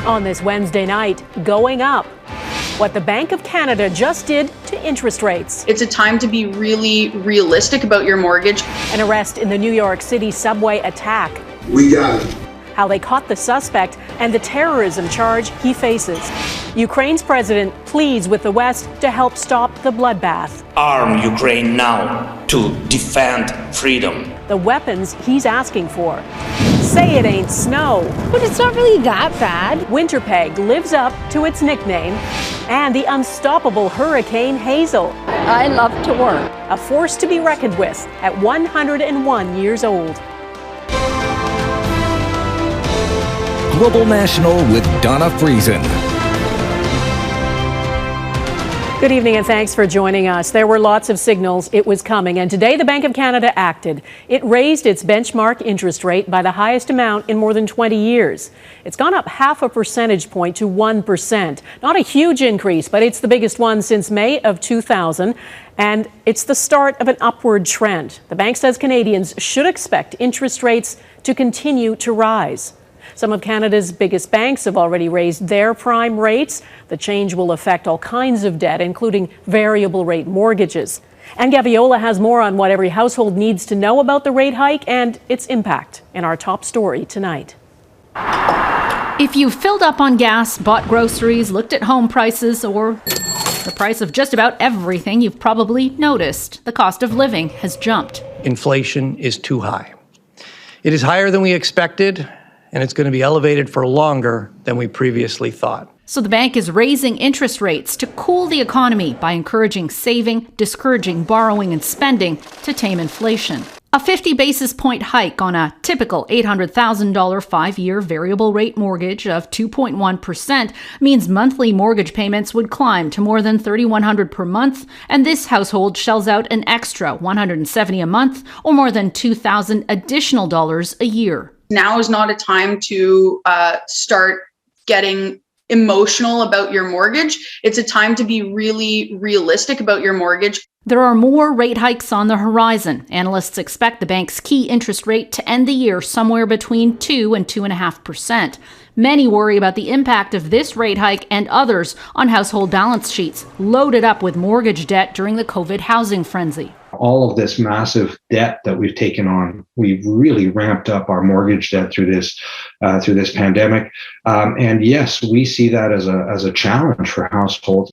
On this Wednesday night, going up. What the Bank of Canada just did to interest rates. It's a time to be really realistic about your mortgage. An arrest in the New York City subway attack. We got it. How they caught the suspect and the terrorism charge he faces. Ukraine's president pleads with the West to help stop the bloodbath. Arm Ukraine now to defend freedom. The weapons he's asking for. Say it ain't snow. But it's not really that bad. Winnipeg lives up to its nickname. And the unstoppable Hurricane Hazel. I love to work. A force to be reckoned with at 101 years old. Global National with Donna Friesen. Good evening and thanks for joining us. There were lots of signals it was coming, and today the Bank of Canada acted. It raised its benchmark interest rate by the highest amount in more than 20 years. It's gone up 0.5 percentage point to 1%. Not a huge increase, but it's the biggest one since May of 2000, and it's the start of an upward trend. The bank says Canadians should expect interest rates to continue to rise. Some of Canada's biggest banks have already raised their prime rates. The change will affect all kinds of debt, including variable rate mortgages. And Gaviola has more on what every household needs to know about the rate hike and its impact in our top story tonight. If you filled up on gas, bought groceries, looked at home prices, or the price of just about everything, you've probably noticed the cost of living has jumped. Inflation is too high. It is higher than we expected, and it's going to be elevated for longer than we previously thought. So the bank is raising interest rates to cool the economy by encouraging saving, discouraging borrowing and spending to tame inflation. A 50 basis point hike on a typical $800,000 5-year variable rate mortgage of 2.1% means monthly mortgage payments would climb to more than $3,100 per month, and this household shells out an extra $170 a month or more than $2,000 additional dollars a year. Now is not a time to start getting emotional about your mortgage. It's a time to be really realistic about your mortgage. There are more rate hikes on the horizon. Analysts expect the bank's key interest rate to end the year somewhere between 2 and 2.5%. Many worry about the impact of this rate hike and others on household balance sheets, loaded up with mortgage debt during the COVID housing frenzy. All of this massive debt that we've taken on, we've really ramped up our mortgage debt through this pandemic. And yes, we see that as a challenge for households.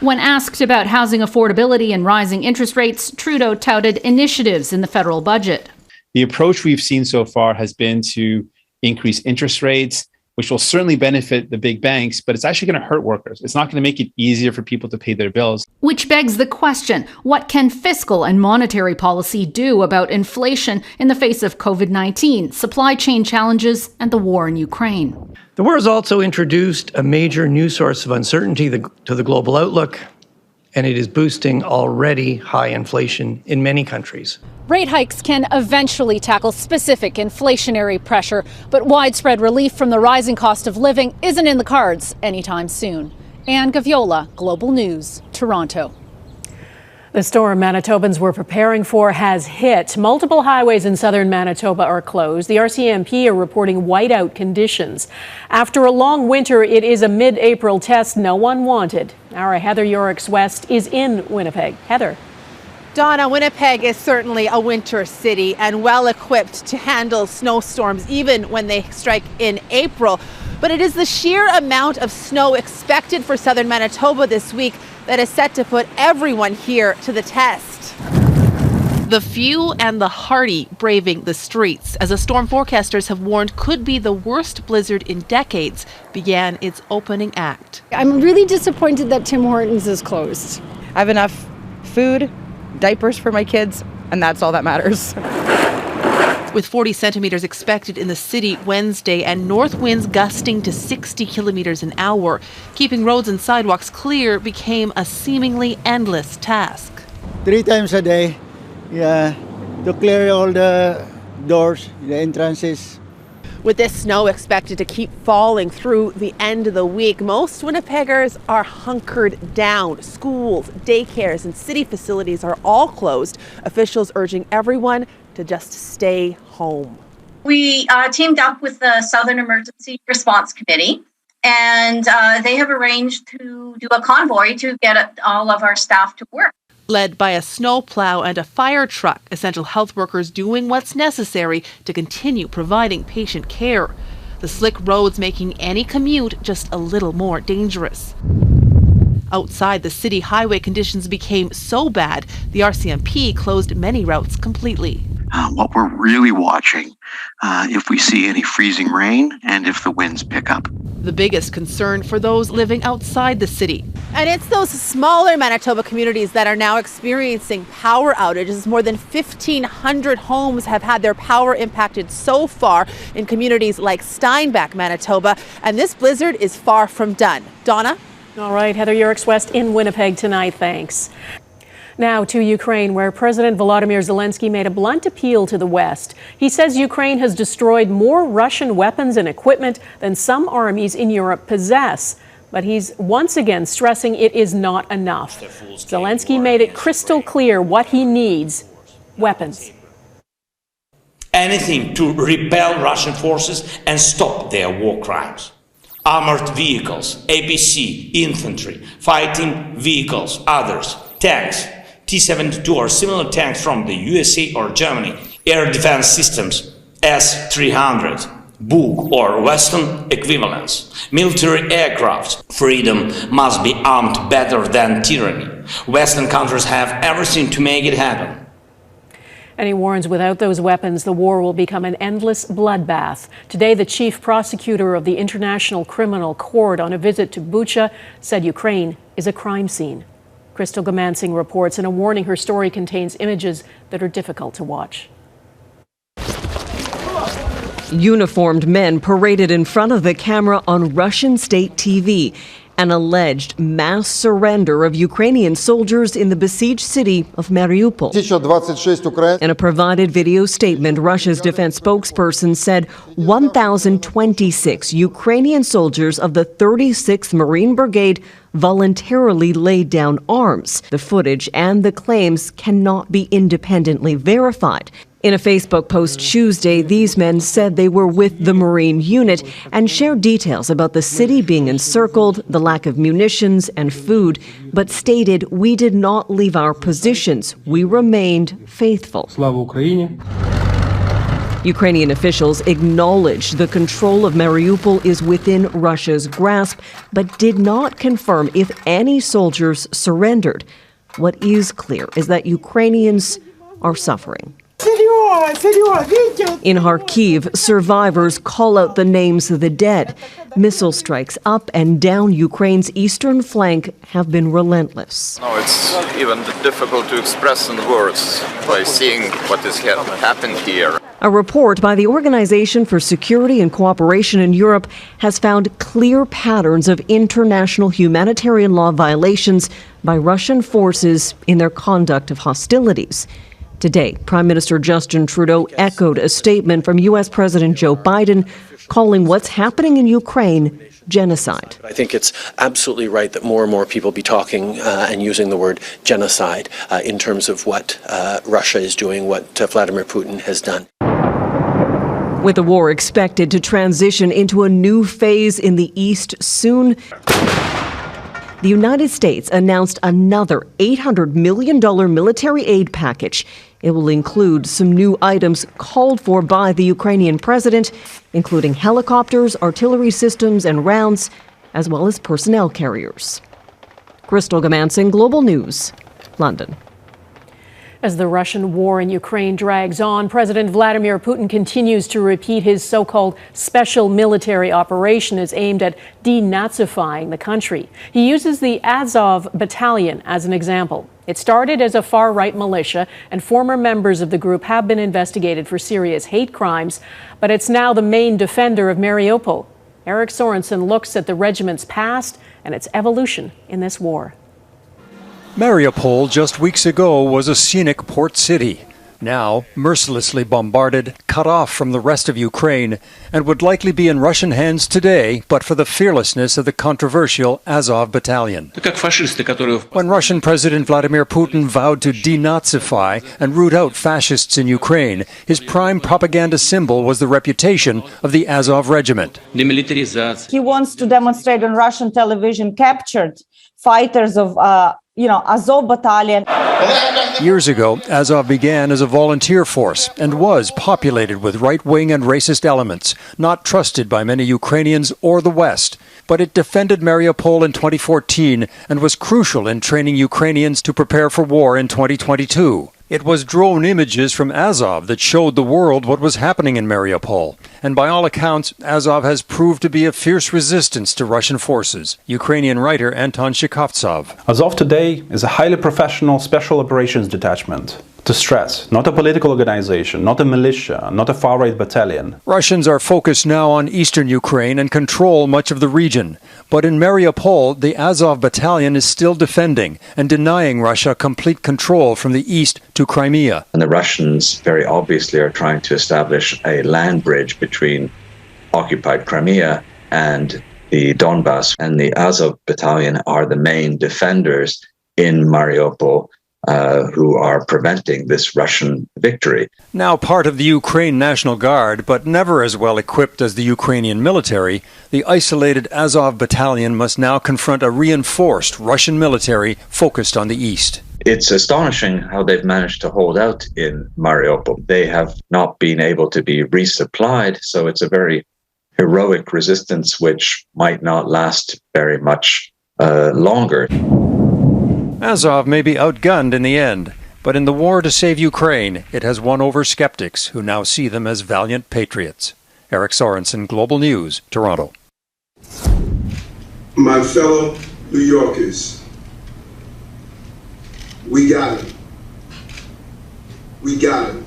When asked about housing affordability and rising interest rates, Trudeau touted initiatives in the federal budget. The approach we've seen so far has been to increase interest rates, which will certainly benefit the big banks, but it's actually going to hurt workers. It's not going to make it easier for people to pay their bills. Which begs the question, what can fiscal and monetary policy do about inflation in the face of COVID-19, supply chain challenges, and the war in Ukraine? The war has also introduced a major new source of uncertainty to the global outlook, and it is boosting already high inflation in many countries. Rate hikes can eventually tackle specific inflationary pressure, but widespread relief from the rising cost of living isn't in the cards anytime soon. Anne Gaviola, Global News, Toronto. The storm Manitobans were preparing for has hit. Multiple highways in southern Manitoba are closed. The RCMP are reporting whiteout conditions. After a long winter, it is a mid-April test no one wanted. Our Heather Yourex-West is in Winnipeg. Heather. Donna, Winnipeg is certainly a winter city and well equipped to handle snowstorms even when they strike in April. But it is the sheer amount of snow expected for southern Manitoba this week that is set to put everyone here to the test. The few and the hardy braving the streets, as the storm forecasters have warned could be the worst blizzard in decades, began its opening act. I'm really disappointed that Tim Hortons is closed. I have enough food, diapers for my kids, and that's all that matters. With 40 centimeters expected in the city Wednesday and north winds gusting to 60 kilometers an hour, keeping roads and sidewalks clear became a seemingly endless task. 3 times a day, to clear all the doors, the entrances. With this snow expected to keep falling through the end of the week, most Winnipeggers are hunkered down. Schools, daycares, and city facilities are all closed. Officials urging everyone to just stay home. We teamed up with the Southern Emergency Response Committee and they have arranged to do a convoy to get all of our staff to work. Led by a snowplow and a fire truck, essential health workers doing what's necessary to continue providing patient care. The slick roads making any commute just a little more dangerous. Outside the city, highway conditions became so bad, the RCMP closed many routes completely. What we're really watching, if we see any freezing rain and if the winds pick up. The biggest concern for those living outside the city. And it's those smaller Manitoba communities that are now experiencing power outages. More than 1,500 homes have had their power impacted so far in communities like Steinbach, Manitoba. And this blizzard is far from done. Donna? All right, Heather Yourex-West in Winnipeg tonight. Thanks. Now to Ukraine, where President Volodymyr Zelenskyy made a blunt appeal to the West. He says Ukraine has destroyed more Russian weapons and equipment than some armies in Europe possess. But he's once again stressing it is not enough. Zelenskyy made it crystal clear what he needs: weapons. Anything to repel Russian forces and stop their war crimes. Armored vehicles, APC, infantry, fighting vehicles, others, tanks, T-72 or similar tanks from the USA or Germany, air defense systems, S-300, Buk or Western equivalents, military aircraft. Freedom must be armed better than tyranny. Western countries have everything to make it happen. And he warns without those weapons, the war will become an endless bloodbath. Today, the chief prosecutor of the International Criminal Court on a visit to Bucha said Ukraine is a crime scene. Crystal Goomansingh reports in a warning her story contains images that are difficult to watch. Uniformed men paraded in front of the camera on Russian state TV. An alleged mass surrender of Ukrainian soldiers in the besieged city of Mariupol. In a provided video statement, Russia's defense spokesperson said 1,026 Ukrainian soldiers of the 36th Marine Brigade voluntarily laid down arms. The footage and the claims cannot be independently verified. In a Facebook post Tuesday, these men said they were with the Marine unit and shared details about the city being encircled, the lack of munitions and food, but stated, "We did not leave our positions. We remained faithful." Ukrainian officials acknowledged the control of Mariupol is within Russia's grasp, but did not confirm if any soldiers surrendered. What is clear is that Ukrainians are suffering. In Kharkiv, survivors call out the names of the dead. Missile strikes up and down Ukraine's eastern flank have been relentless. No, it's even difficult to express in words by seeing what has happened here. A report by the Organization for Security and Cooperation in Europe has found clear patterns of international humanitarian law violations by Russian forces in their conduct of hostilities. Today, Prime Minister Justin Trudeau echoed a statement from U.S. President Joe Biden calling what's happening in Ukraine genocide. I think it's absolutely right that more and more people be talking and using the word genocide in terms of what Russia is doing, what Vladimir Putin has done. With the war expected to transition into a new phase in the East soon, the United States announced another $800 million military aid package. It will include some new items called for by the Ukrainian president, including helicopters, artillery systems, and rounds, as well as personnel carriers. Crystal Goomansingh, Global News, London. As the Russian war in Ukraine drags on, President Vladimir Putin continues to repeat his so-called special military operation is aimed at denazifying the country. He uses the Azov Battalion as an example. It started as a far-right militia, and former members of the group have been investigated for serious hate crimes, but it's now the main defender of Mariupol. Eric Sorensen looks at the regiment's past and its evolution in this war. Mariupol just weeks ago was a scenic port city. now mercilessly bombarded, cut off from the rest of Ukraine, and would likely be in Russian hands today but for the fearlessness of the controversial Azov Battalion. When Russian President Vladimir Putin vowed to denazify and root out fascists in Ukraine, his prime propaganda symbol was the reputation of the Azov Regiment. He wants to demonstrate on Russian television captured fighters of Azov Battalion. Years ago, Azov began as a volunteer force and was populated with right-wing and racist elements, not trusted by many Ukrainians or the West. But it defended Mariupol in 2014 and was crucial in training Ukrainians to prepare for war in 2022. It was drone images from Azov that showed the world what was happening in Mariupol. And by all accounts, Azov has proved to be a fierce resistance to Russian forces. Ukrainian writer Anton Shikovtsov. Azov today is a highly professional special operations detachment. To stress, not a political organization, not a militia, not a far-right battalion. Russians are focused now on eastern Ukraine and control much of the region. But in Mariupol, the Azov Battalion is still defending and denying Russia complete control from the east to Crimea. And the Russians very obviously are trying to establish a land bridge between occupied Crimea and the Donbass. And the Azov Battalion are the main defenders in Mariupol, who are preventing this Russian victory. Now part of the Ukraine National Guard, but never as well equipped as the Ukrainian military, the isolated Azov Battalion must now confront a reinforced Russian military focused on the east. It's astonishing how they've managed to hold out in Mariupol. They have not been able to be resupplied, so it's a very heroic resistance which might not last very much longer. Azov may be outgunned in the end, but in the war to save Ukraine, it has won over skeptics who now see them as valiant patriots. Eric Sorensen, Global News, Toronto. My fellow New Yorkers, we got it. We got it.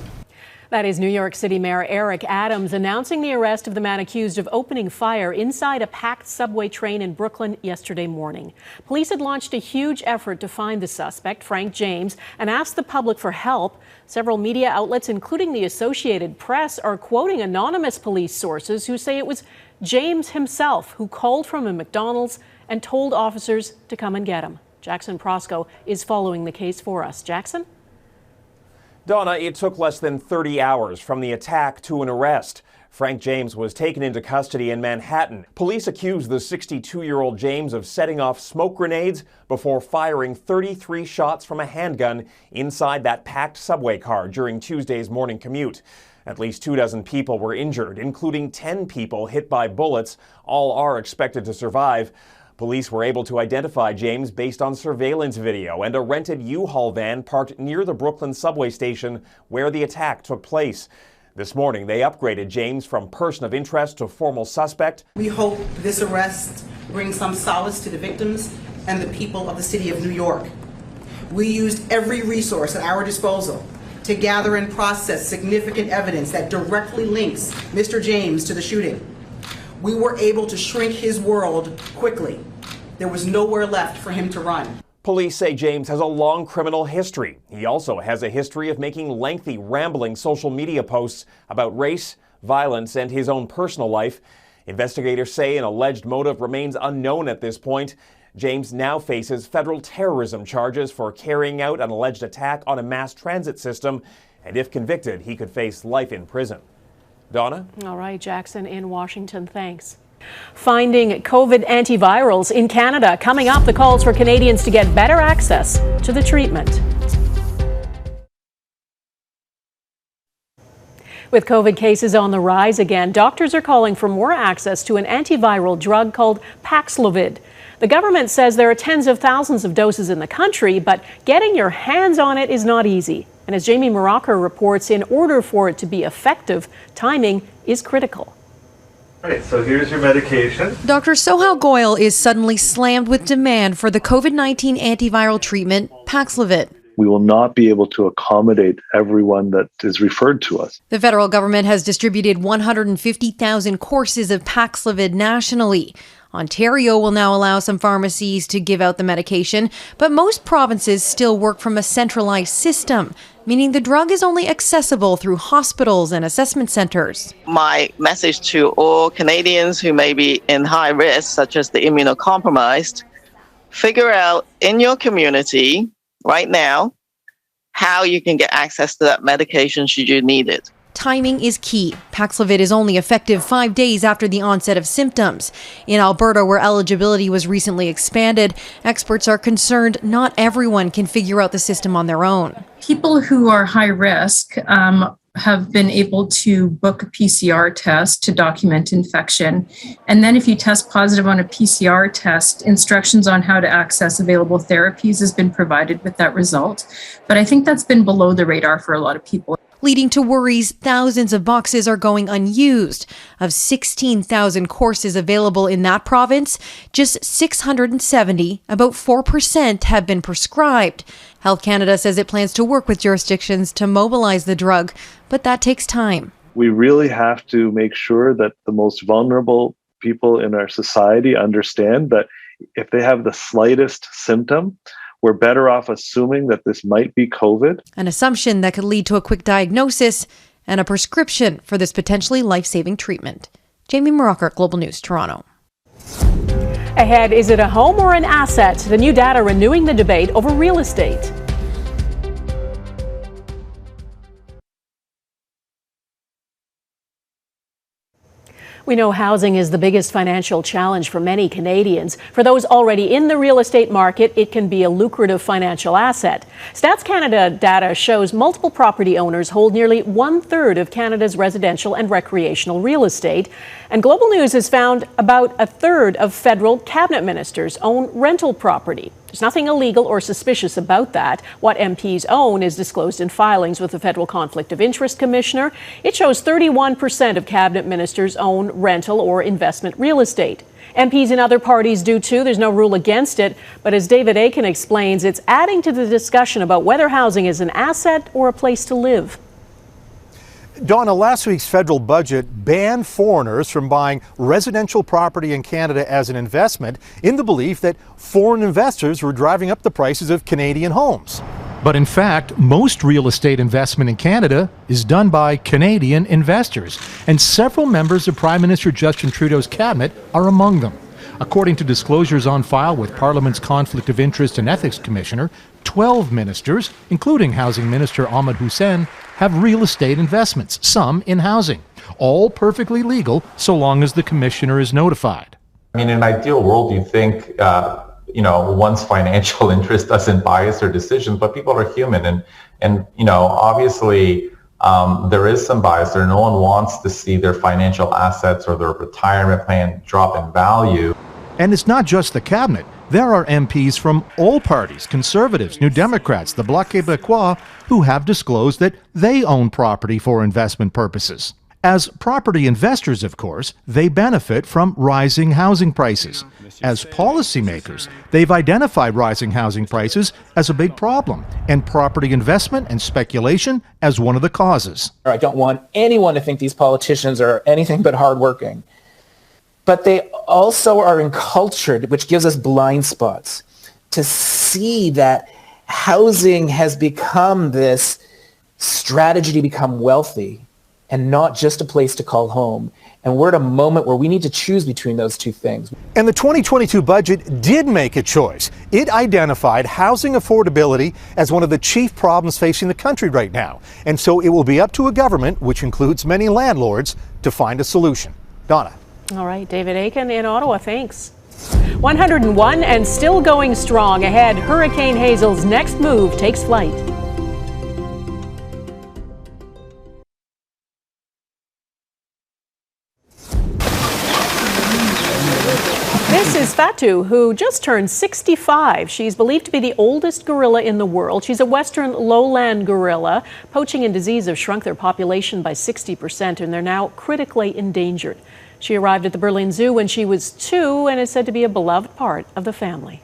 That is New York City Mayor Eric Adams announcing the arrest of the man accused of opening fire inside a packed subway train in Brooklyn yesterday morning. Police had launched a huge effort to find the suspect, Frank James, and asked the public for help. Several media outlets, including the Associated Press, are quoting anonymous police sources who say it was James himself who called from a McDonald's and told officers to come and get him. Jackson Prosco is following the case for us. Jackson? Donna, it took less than 30 hours from the attack to an arrest. Frank James was taken into custody in Manhattan. Police accused the 62-year-old James of setting off smoke grenades before firing 33 shots from a handgun inside that packed subway car during Tuesday's morning commute. At least 24 people were injured, including 10 people hit by bullets. All are expected to survive. Police were able to identify James based on surveillance video and a rented U-Haul van parked near the Brooklyn subway station where the attack took place. This morning, they upgraded James from person of interest to formal suspect. We hope this arrest brings some solace to the victims and the people of the city of New York. We used every resource at our disposal to gather and process significant evidence that directly links Mr. James to the shooting. We were able to shrink his world quickly. There was nowhere left for him to run. Police say James has a long criminal history. He also has a history of making lengthy, rambling social media posts about race, violence, and his own personal life. Investigators say an alleged motive remains unknown at this point. James now faces federal terrorism charges for carrying out an alleged attack on a mass transit system, and if convicted, he could face life in prison. Donna? All right, Jackson in Washington, thanks. Finding COVID antivirals in Canada. Coming up, the calls for Canadians to get better access to the treatment. With COVID cases on the rise again, doctors are calling for more access to an antiviral drug called Paxlovid. The government says there are tens of thousands of doses in the country, but getting your hands on it is not easy. And as Jamie Maracher reports, in order for it to be effective, timing is critical. All right, so here's your medication. Dr. Sohail Goyal is suddenly slammed with demand for the COVID-19 antiviral treatment, Paxlovid. We will not be able to accommodate everyone that is referred to us. The federal government has distributed 150,000 courses of Paxlovid nationally. Ontario will now allow some pharmacies to give out the medication, but most provinces still work from a centralized system, meaning the drug is only accessible through hospitals and assessment centres. My message to all Canadians who may be in high risk, such as the immunocompromised, figure out in your community right now how you can get access to that medication should you need it. Timing is key. Paxlovid is only effective 5 days after the onset of symptoms. In Alberta, where eligibility was recently expanded, experts are concerned not everyone can figure out the system on their own. People who are high risk have been able to book a PCR test to document infection. And then if you test positive on a PCR test, instructions on how to access available therapies has been provided with that result. But I think that's been below the radar for a lot of people. Leading to worries thousands of boxes are going unused. Of 16,000 courses available in that province, just 670, about 4%, have been prescribed. Health Canada says it plans to work with jurisdictions to mobilize the drug, but that takes time. We really have to make sure that the most vulnerable people in our society understand that if they have the slightest symptom, we're better off assuming that this might be COVID. An assumption that could lead to a quick diagnosis and a prescription for this potentially life-saving treatment. Jamie Morocker, Global News, Toronto. Ahead, is it a home or an asset? The new data renewing the debate over real estate. We know housing is the biggest financial challenge for many Canadians. For those already in the real estate market, it can be a lucrative financial asset. Stats Canada data shows multiple property owners hold nearly 1/3 of Canada's residential and recreational real estate. And Global News has found about 1/3 of federal cabinet ministers own rental property. There's nothing illegal or suspicious about that. What MPs own is disclosed in filings with the Federal Conflict of Interest Commissioner. It shows 31% of cabinet ministers own rental or investment real estate. MPs in other parties do too. There's no rule against it. But as David Aiken explains, it's adding to the discussion about whether housing is an asset or a place to live. Donna, last week's federal budget banned foreigners from buying residential property in Canada as an investment in the belief that foreign investors were driving up the prices of Canadian homes. But in fact, most real estate investment in Canada is done by Canadian investors, and several members of Prime Minister Justin Trudeau's cabinet are among them. According to disclosures on file with Parliament's Conflict of Interest and Ethics Commissioner, 12 ministers, including Housing Minister Ahmed Hussein, have real estate investments, some in housing, all perfectly legal so long as the commissioner is notified. I mean, in an ideal world, you think, one's financial interest doesn't bias their decisions, but people are human. And obviously, there is some bias there. No one wants to see their financial assets or their retirement plan drop in value. And it's not just the cabinet. There are MPs from all parties, Conservatives, New Democrats, the Bloc Québécois, who have disclosed that they own property for investment purposes. As property investors, of course, they benefit from rising housing prices. As policymakers, they've identified rising housing prices as a big problem, and property investment and speculation as one of the causes. I don't want anyone to think these politicians are anything but hardworking. But they also are encultured, which gives us blind spots, to see that housing has become this strategy to become wealthy and not just a place to call home. And we're at a moment where we need to choose between those two things. And the 2022 budget did make a choice. It identified housing affordability as one of the chief problems facing the country right now. And so it will be up to a government, which includes many landlords, to find a solution. Donna. All right, David Aiken in Ottawa, thanks. 101 and still going strong ahead. Hurricane Hazel's next move takes flight. This is Fatu, who just turned 65. She's believed to be the oldest gorilla in the world. She's a western lowland gorilla. Poaching and disease have shrunk their population by 60%, and they're now critically endangered. She arrived at the Berlin Zoo when she was 2 and is said to be a beloved part of the family.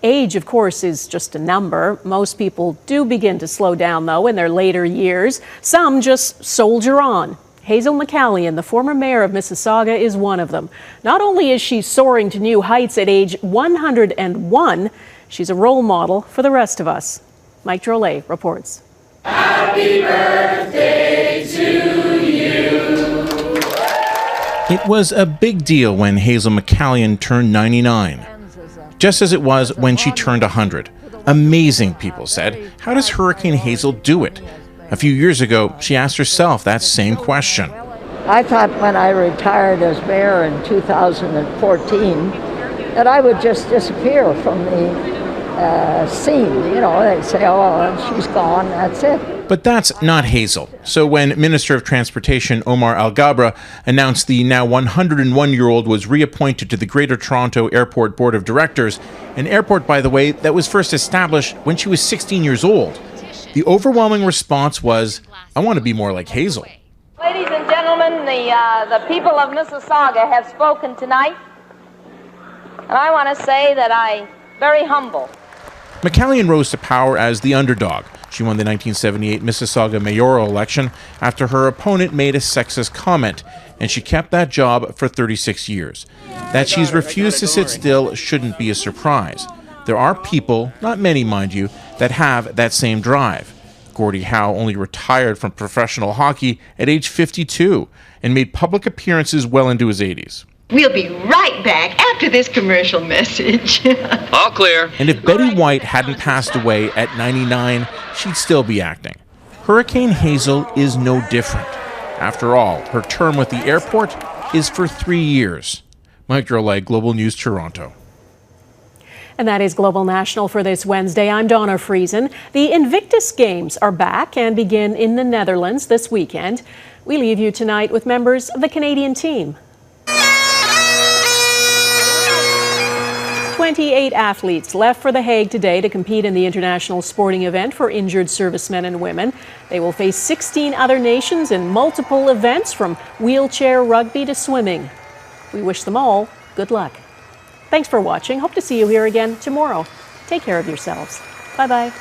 Age, of course, is just a number. Most people do begin to slow down, though, in their later years. Some just soldier on. Hazel McCallion, the former mayor of Mississauga, is one of them. Not only is she soaring to new heights at age 101, she's a role model for the rest of us. Mike Drolet reports. Happy birthday to you. It was a big deal when Hazel McCallion turned 99, just as it was when she turned 100. Amazing, people said. How does Hurricane Hazel do it? A few years ago, she asked herself that same question. I thought when I retired as mayor in 2014 that I would just disappear from the scene. You know, they'd say, oh, she's gone, that's it. But that's not Hazel. So when Minister of Transportation Omar Al-Gabra announced the now 101-year-old was reappointed to the Greater Toronto Airport Board of Directors, an airport, by the way, that was first established when she was 16 years old, the overwhelming response was, I want to be more like Hazel. Ladies and gentlemen, the people of Mississauga have spoken tonight, and I want to say that I'm very humble. McCallion rose to power as the underdog. She won the 1978 Mississauga mayoral election after her opponent made a sexist comment, and she kept that job for 36 years. That she's refused to sit still shouldn't be a surprise. There are people, not many mind you, that have that same drive. Gordie Howe only retired from professional hockey at age 52 and made public appearances well into his 80s. We'll be right back after this commercial message. All clear. And if Betty White hadn't passed away at 99, she'd still be acting. Hurricane Hazel is no different. After all, her term with the airport is for 3 years. Mike Drolet, Global News, Toronto. And that is Global National for this Wednesday. I'm Donna Friesen. The Invictus Games are back and begin in the Netherlands this weekend. We leave you tonight with members of the Canadian team. 28 athletes left for The Hague today to compete in the international sporting event for injured servicemen and women. They will face 16 other nations in multiple events, from wheelchair rugby to swimming. We wish them all good luck. Thanks for watching. Hope to see you here again tomorrow. Take care of yourselves. Bye-bye.